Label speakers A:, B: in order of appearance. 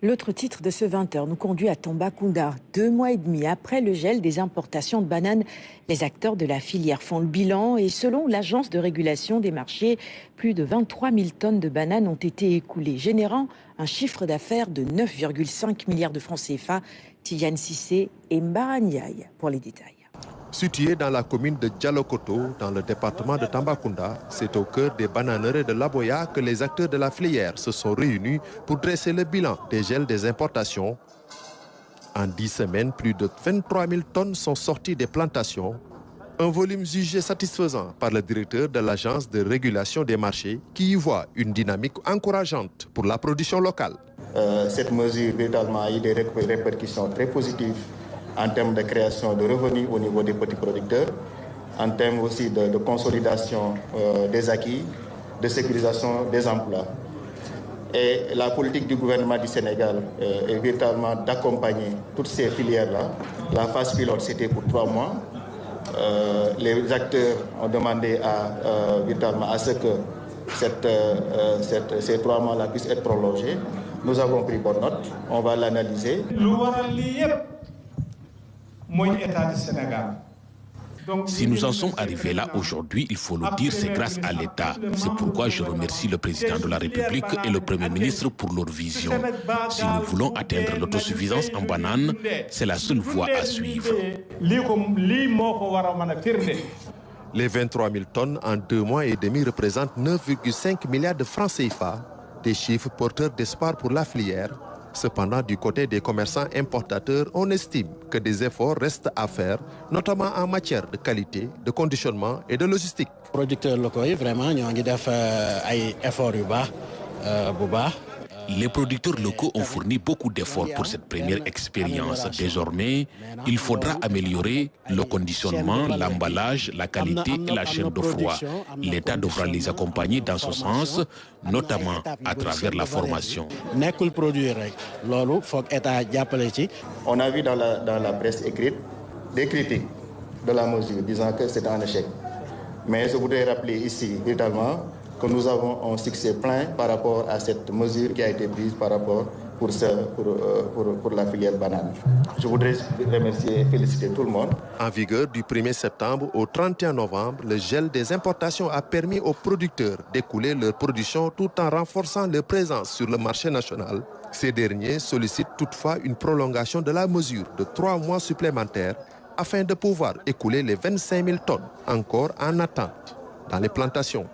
A: L'autre titre de ce 20h nous conduit à Tambacounda. 2 mois et demi après le gel des importations de bananes, les acteurs de la filière font le bilan et selon l'agence de régulation des marchés, plus de 23 000 tonnes de bananes ont été écoulées, générant un chiffre d'affaires de 9,5 milliards de francs CFA. Tidiane Cissé et Mbaraniaï pour les détails.
B: Situé dans la commune de Dialokoto, dans le département de Tambacounda, c'est au cœur des bananeraies de l'Aboya que les acteurs de la filière se sont réunis pour dresser le bilan des gels des importations. En 10 semaines, plus de 23 000 tonnes sont sorties des plantations. Un volume jugé satisfaisant par le directeur de l'agence de régulation des marchés qui y voit une dynamique encourageante pour la production locale.
C: Cette mesure véritablement a eu des répercussions très positives en termes de création de revenus au niveau des petits producteurs, en termes aussi de consolidation des acquis, de sécurisation des emplois. Et la politique du gouvernement du Sénégal est véritablement d'accompagner toutes ces filières-là. La phase pilote, c'était pour 3 mois. Les acteurs ont demandé véritablement à ce que ces 3 mois-là puissent être prolongés. Nous avons pris bonne note, on va l'analyser.
D: Si nous en sommes arrivés là aujourd'hui, il faut le dire, c'est grâce à l'État. C'est pourquoi je remercie le président de la République et le Premier ministre pour leur vision. Si nous voulons atteindre l'autosuffisance en bananes, c'est la seule voie à suivre.
B: Les 23 000 tonnes en 2 mois et demi représentent 9,5 milliards de francs CFA, des chiffres porteurs d'espoir pour la filière. Cependant, du côté des commerçants importateurs, on estime que des efforts restent à faire, notamment en matière de qualité, de conditionnement et de logistique.
E: Les producteurs locaux, vraiment, ils ont fait des efforts.
D: Les producteurs locaux ont fourni beaucoup d'efforts pour cette première expérience. Désormais, il faudra améliorer le conditionnement, l'emballage, la qualité et la chaîne de froid. L'État devra les accompagner dans ce sens, notamment à travers la formation.
C: On a vu dans la presse écrite des critiques de la mesure disant que c'est un échec. Mais je voudrais rappeler ici, véritablement, que nous avons un succès plein par rapport à cette mesure qui a été prise par rapport pour la filière banane. Je voudrais remercier et féliciter tout le monde.
B: En vigueur du 1er septembre au 31 novembre, le gel des importations a permis aux producteurs d'écouler leur production tout en renforçant leur présence sur le marché national. Ces derniers sollicitent toutefois une prolongation de la mesure de 3 mois supplémentaires afin de pouvoir écouler les 25 000 tonnes encore en attente dans les plantations.